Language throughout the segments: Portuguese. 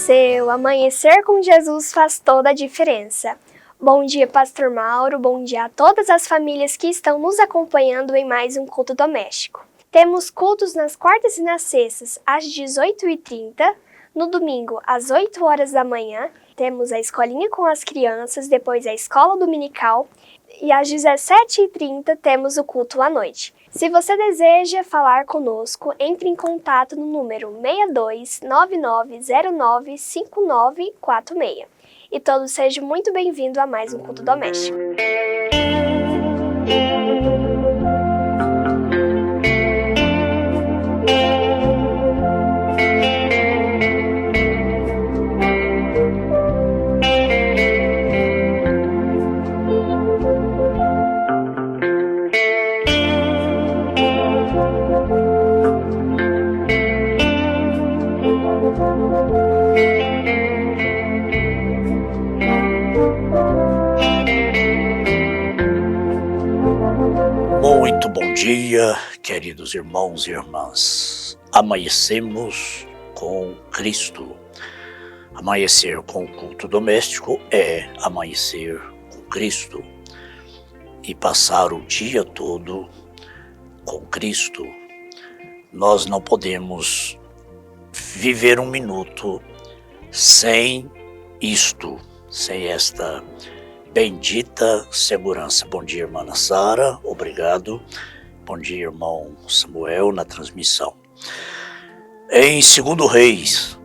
amanheceu, amanhecer com Jesus faz toda a diferença. Bom dia, Pastor Mauro, bom dia a todas as famílias que estão nos acompanhando em mais um culto doméstico. Temos cultos nas quartas e nas sextas, às 18h30, no domingo, às 8 horas da manhã, temos a escolinha com as crianças, depois a escola dominical, e às 17h30 temos o culto à noite. Se você deseja falar conosco, entre em contato no número 6299095946. E todos sejam muito bem-vindos a mais um culto doméstico. Muito bom dia, queridos irmãos e irmãs. Amanhecemos com Cristo. Amanhecer com o culto doméstico é amanhecer com Cristo. E passar o dia todo com Cristo. Nós não podemos viver um minuto sem isto, sem esta bendita segurança. Bom dia, irmã Sara, obrigado. Bom dia, irmão Samuel, na transmissão. Em 2 Reis,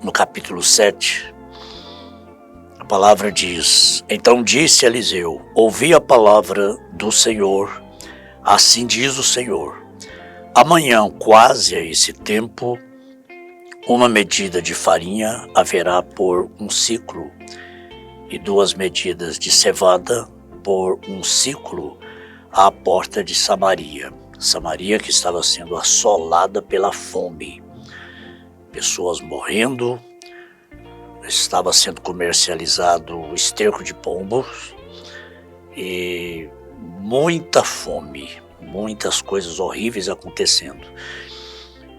no capítulo 7, a palavra diz: Então disse Eliseu, ouvi a palavra do Senhor, assim diz o Senhor. Amanhã, quase a esse tempo, uma medida de farinha haverá por um ciclo, e 2 medidas de cevada por um ciclo à porta de Samaria. Samaria que estava sendo assolada pela fome. Pessoas morrendo, estava sendo comercializado o esterco de pombos e muita fome, muitas coisas horríveis acontecendo.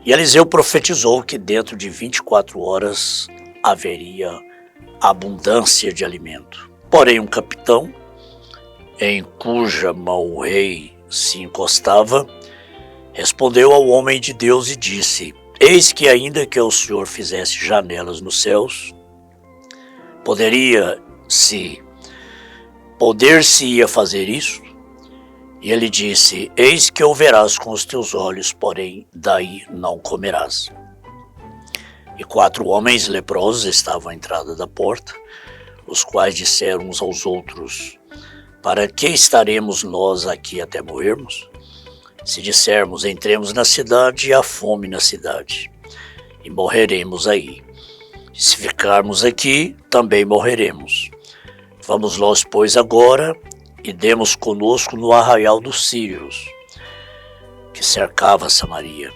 E Eliseu profetizou que dentro de 24 horas haveria abundância de alimento. Porém, um capitão, em cuja mão o rei se encostava, respondeu ao homem de Deus e disse: Eis que ainda que o Senhor fizesse janelas nos céus, poder-se-ia fazer isso? E ele disse: Eis que o verás com os teus olhos, porém daí não comerás. E 4 homens leprosos estavam à entrada da porta, os quais disseram uns aos outros: Para que estaremos nós aqui até morrermos? Se dissermos, entremos na cidade, e há fome na cidade, e morreremos aí. Se ficarmos aqui, também morreremos. Vamos nós, pois, agora, e demos conosco no arraial dos sírios, que cercava Samaria,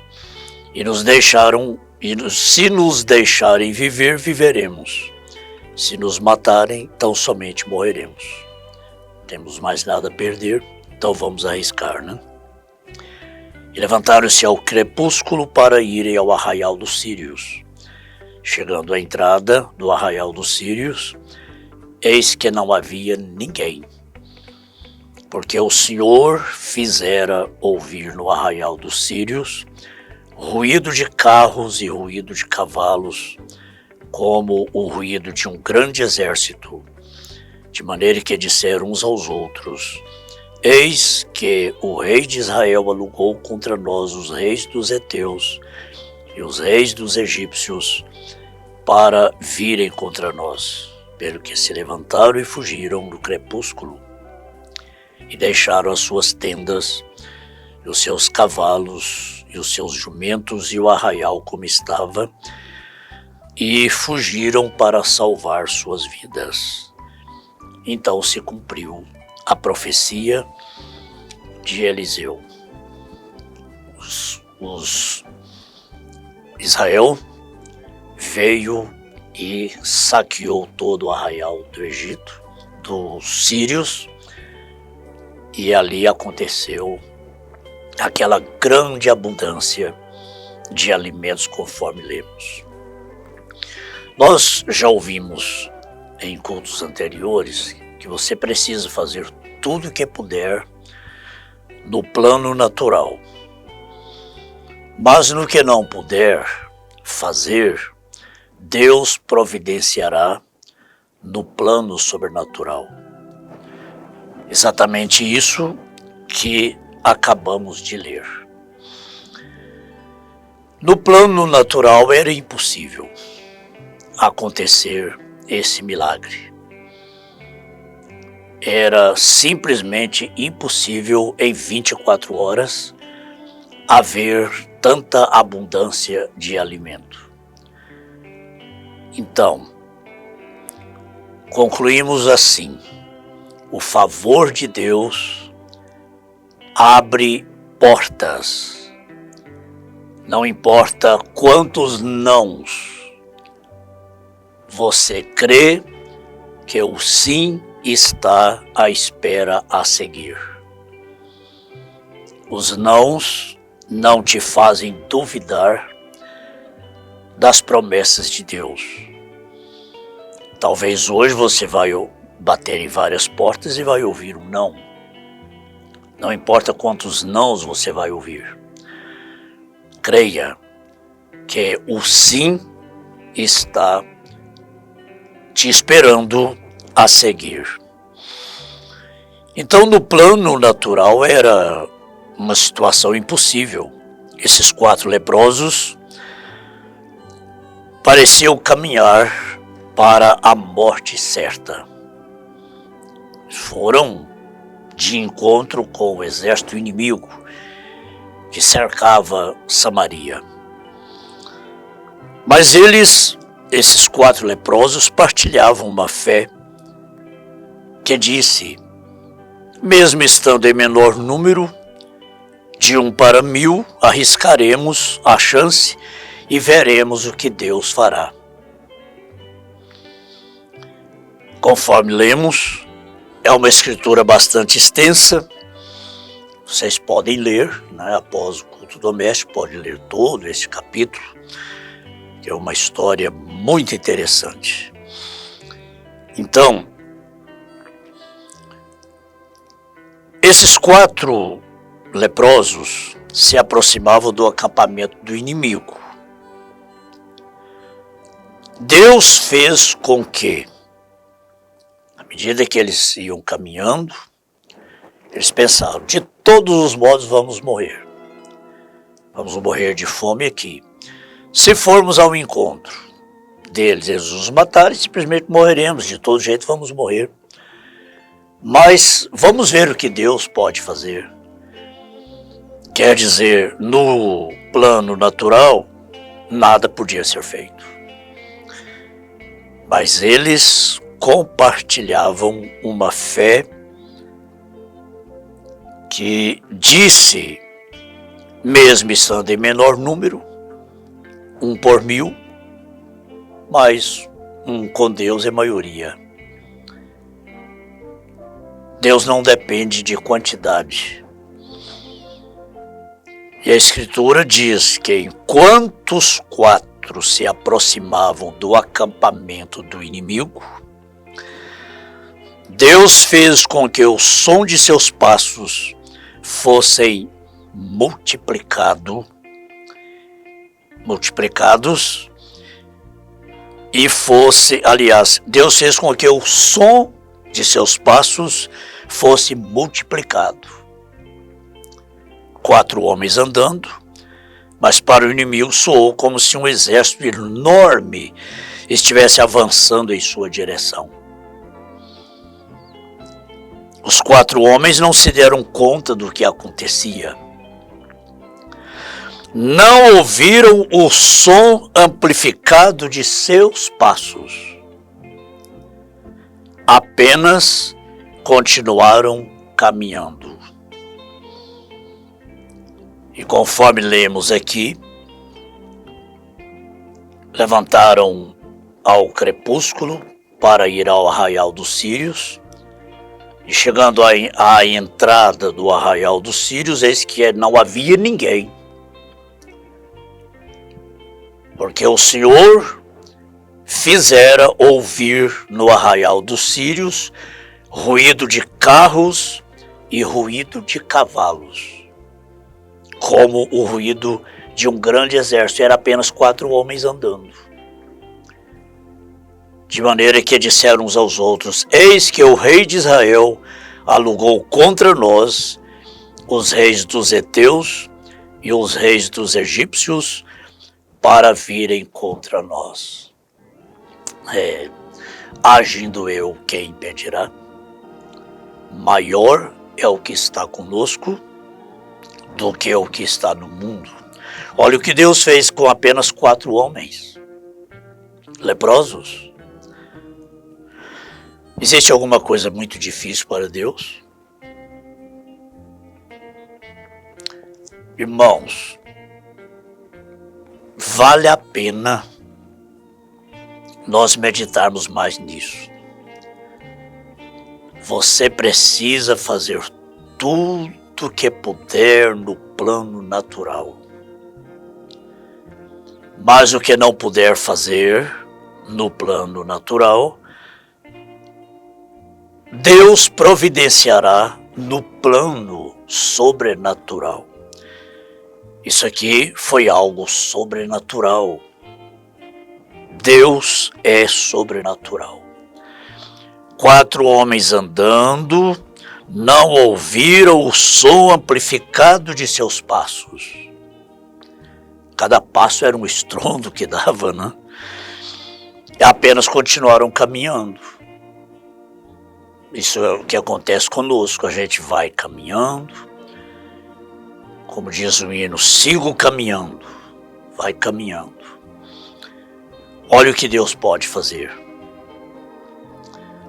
se nos deixarem viver, viveremos. Se nos matarem, tão somente morreremos. Não temos mais nada a perder, então vamos arriscar, né? E levantaram-se ao crepúsculo para irem ao arraial dos sírios. Chegando à entrada do arraial dos sírios, eis que não havia ninguém, porque o Senhor fizera ouvir no arraial dos sírios ruído de carros e ruído de cavalos, como o ruído de um grande exército, de maneira que disseram uns aos outros: Eis que o rei de Israel alugou contra nós os reis dos heteus e os reis dos egípcios para virem contra nós, pelo que se levantaram e fugiram no crepúsculo, e deixaram as suas tendas, e os seus cavalos, e os seus jumentos, e o arraial como estava, e fugiram para salvar suas vidas. Então se cumpriu a profecia de Eliseu. Israel veio e saqueou todo o arraial do Egito, dos sírios, e ali aconteceu aquela grande abundância de alimentos, conforme lemos. Nós já ouvimos em cultos anteriores que você precisa fazer tudo o que puder no plano natural. Mas no que não puder fazer, Deus providenciará no plano sobrenatural. Exatamente isso que acabamos de ler. No plano natural era impossível acontecer esse milagre. Era simplesmente impossível em 24 horas haver tanta abundância de alimento. Então, concluímos assim: o favor de Deus abre portas. Não importa quantos nãos você crê que o sim está à espera a seguir. Os nãos não te fazem duvidar das promessas de Deus. Talvez hoje você vai bater em várias portas e vai ouvir um não. Não importa quantos nãos você vai ouvir. Creia que o sim está te esperando a seguir. Então, no plano natural era uma situação impossível. Esses 4 leprosos pareciam caminhar para a morte certa. Foram de encontro com o exército inimigo que cercava Samaria. Mas esses 4 leprosos, partilhavam uma fé que disse: mesmo estando em menor número, de 1 para 1000, arriscaremos a chance e veremos o que Deus fará. Conforme lemos, é uma escritura bastante extensa. Vocês podem ler, após o culto doméstico, podem ler todo esse capítulo, que é uma história muito interessante. Então, esses 4 leprosos se aproximavam do acampamento do inimigo. Deus fez com que, à medida que eles iam caminhando, eles pensaram: de todos os modos vamos morrer. Vamos morrer de fome aqui. Se formos ao encontro deles, eles nos matarem, simplesmente morreremos. De todo jeito vamos morrer. Mas vamos ver o que Deus pode fazer. Quer dizer, no plano natural, nada podia ser feito. Mas eles compartilhavam uma fé que disse, mesmo estando em menor número, 1 por 1000, mas com Deus é maioria. Deus não depende de quantidade. E a Escritura diz que enquanto os 4 se aproximavam do acampamento do inimigo, Deus fez com que o som de seus passos fossem multiplicados e Deus fez com que o som de seus passos fosse multiplicado. 4 homens andando, mas para o inimigo soou como se um exército enorme estivesse avançando em sua direção. Os 4 homens não se deram conta do que acontecia. Não ouviram o som amplificado de seus passos. Apenas continuaram caminhando. E conforme lemos aqui, levantaram ao crepúsculo para ir ao arraial dos Sírios. E chegando à entrada do arraial dos Sírios, eis que não havia ninguém. Porque o Senhor fizera ouvir no arraial dos sírios ruído de carros e ruído de cavalos, como o ruído de um grande exército. Era apenas 4 homens andando. De maneira que disseram uns aos outros: eis que o rei de Israel alugou contra nós os reis dos heteus e os reis dos egípcios para virem contra nós. Agindo eu, quem impedirá? Maior é o que está conosco do que o que está no mundo. Olha o que Deus fez com apenas 4 homens leprosos. Existe alguma coisa muito difícil para Deus? Irmãos, vale a pena nós meditarmos mais nisso. Você precisa fazer tudo que puder no plano natural. Mas o que não puder fazer no plano natural, Deus providenciará no plano sobrenatural. Isso aqui foi algo sobrenatural. Deus é sobrenatural. 4 homens andando, não ouviram o som amplificado de seus passos. Cada passo era um estrondo que dava, né? E apenas continuaram caminhando. Isso é o que acontece conosco. A gente vai caminhando. Como diz o hino, sigo caminhando. Vai caminhando. Olha o que Deus pode fazer.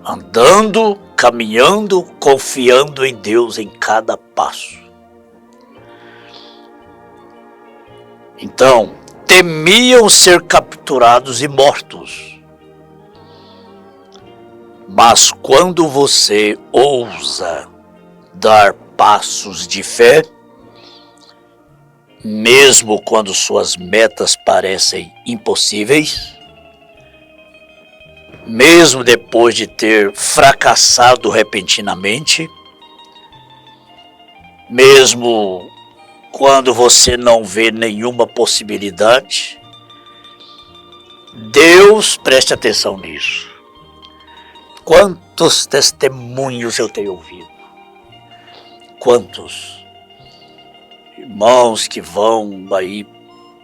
Andando, caminhando, confiando em Deus em cada passo. Então, temiam ser capturados e mortos. Mas quando você ousa dar passos de fé, mesmo quando suas metas parecem impossíveis, mesmo depois de ter fracassado repentinamente, mesmo quando você não vê nenhuma possibilidade, Deus, preste atenção nisso. Quantos testemunhos eu tenho ouvido? Quantos irmãos que vão aí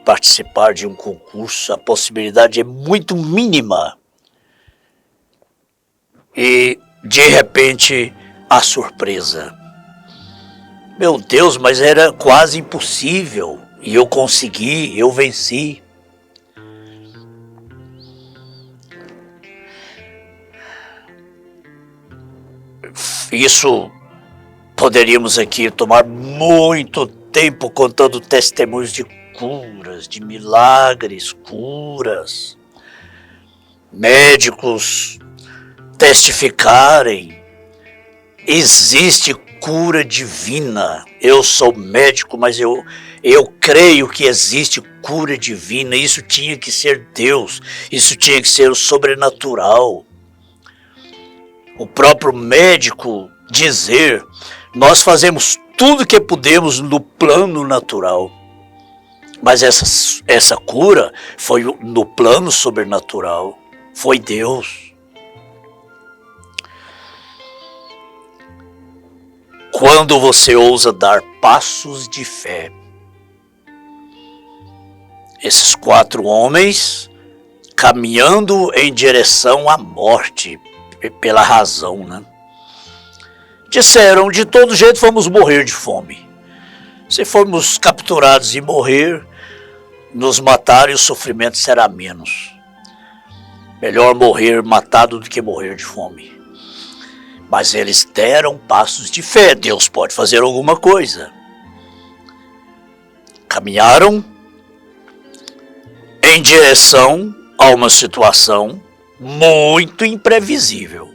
participar de um concurso, a possibilidade é muito mínima. E, de repente, a surpresa. Meu Deus, mas era quase impossível. E eu consegui, eu venci. Isso poderíamos aqui tomar muito tempo contando testemunhos de curas, de milagres, curas. Médicos testificarem, existe cura divina. Eu sou médico, mas eu creio que existe cura divina. Isso tinha que ser Deus, isso tinha que ser o sobrenatural. O próprio médico dizer, nós fazemos tudo que podemos no plano natural, mas essa cura foi no plano sobrenatural, foi Deus. Quando você ousa dar passos de fé, esses 4 homens caminhando em direção à morte, pela razão, né? Disseram, de todo jeito vamos morrer de fome. Se formos capturados e morrer, nos matar e o sofrimento será menos. Melhor morrer matado do que morrer de fome. Mas eles deram passos de fé. Deus pode fazer alguma coisa. Caminharam em direção a uma situação muito imprevisível.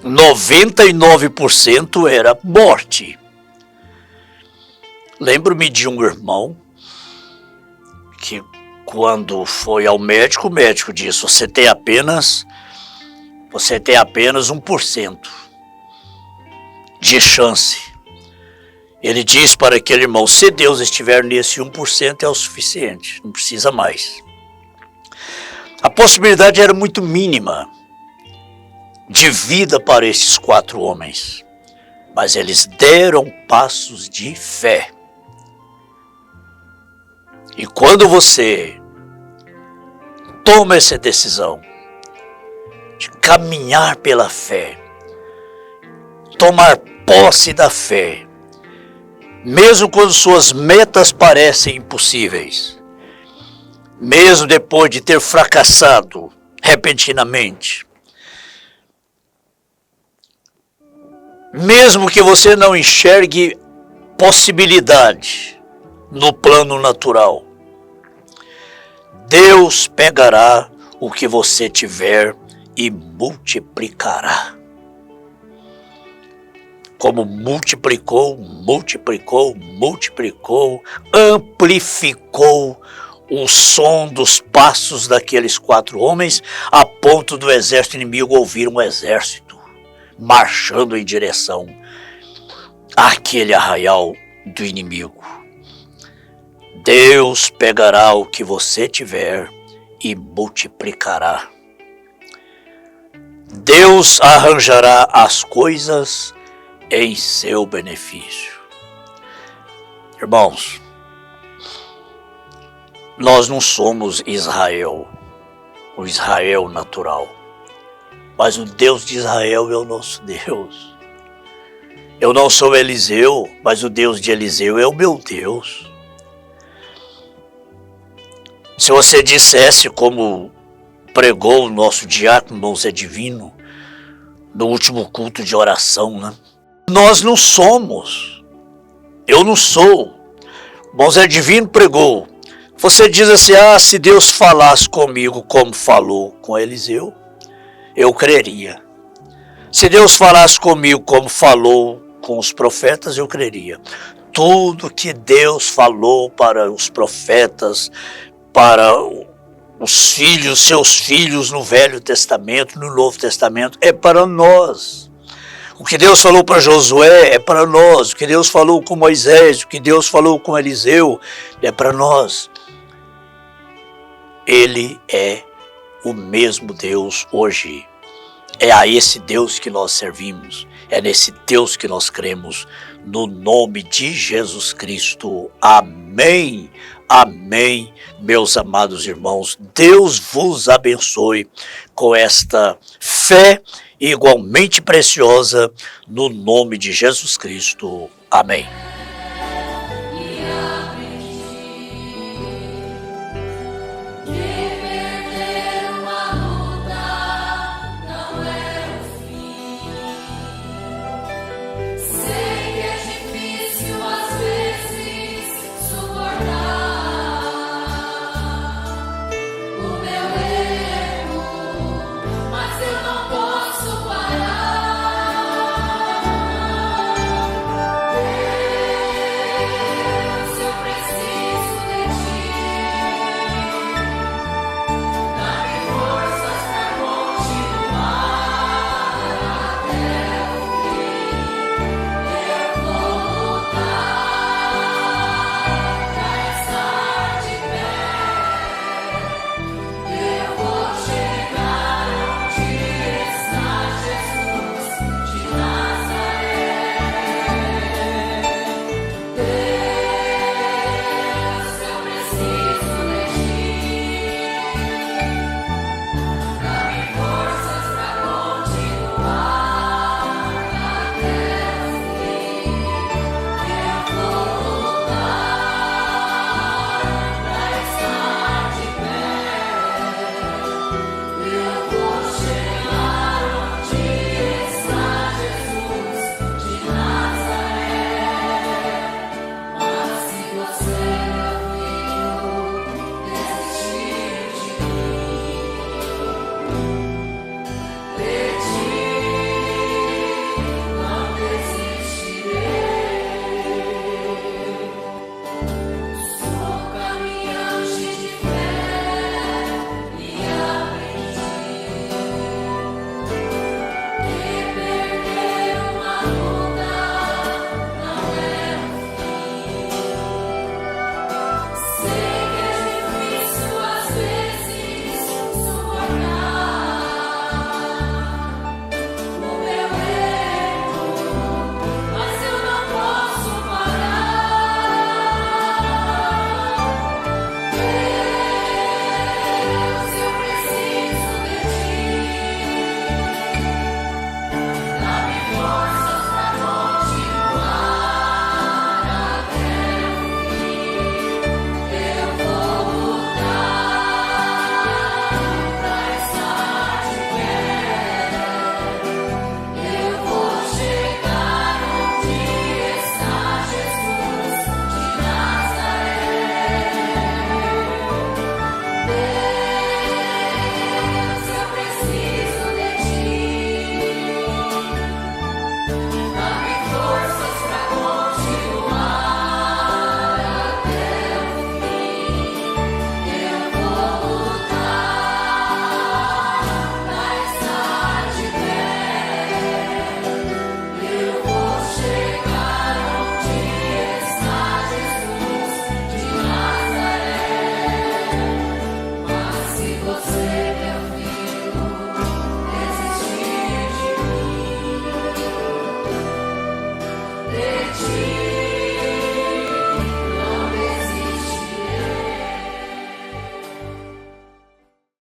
99% era morte. Lembro-me de um irmão que quando foi ao médico, o médico disse: você tem apenas 1% de chance. Ele diz para aquele irmão: se Deus estiver nesse 1% é o suficiente, não precisa mais. A possibilidade era muito mínima de vida para esses 4 homens, mas eles deram passos de fé. E quando você toma essa decisão de caminhar pela fé, tomar posse da fé, mesmo quando suas metas parecem impossíveis, mesmo depois de ter fracassado repentinamente, mesmo que você não enxergue possibilidade no plano natural, Deus pegará o que você tiver e multiplicará. Como multiplicou, amplificou o som dos passos daqueles 4 homens, a ponto do exército inimigo ouvir um exército marchando em direção àquele arraial do inimigo. Deus pegará o que você tiver e multiplicará. Deus arranjará as coisas em seu benefício. Irmãos, nós não somos Israel, o Israel natural, mas o Deus de Israel é o nosso Deus. Eu não sou Eliseu, mas o Deus de Eliseu é o meu Deus. Se você dissesse, como pregou o nosso diácono irmão Zé Divino no último culto de oração, né? Nós não somos, eu não sou. O irmão Zé Divino pregou. Você diz assim: se Deus falasse comigo como falou com Eliseu, eu creria. Se Deus falasse comigo como falou com os profetas, eu creria. Tudo que Deus falou para os profetas, para os filhos, seus filhos no Velho Testamento, no Novo Testamento, é para nós. O que Deus falou para Josué é para nós. O que Deus falou com Moisés, o que Deus falou com Eliseu, é para nós. Ele é o mesmo Deus hoje. É a esse Deus que nós servimos. É nesse Deus que nós cremos. No nome de Jesus Cristo. Amém. Amém, meus amados irmãos. Deus vos abençoe com esta fé igualmente preciosa, no nome de Jesus Cristo. Amém.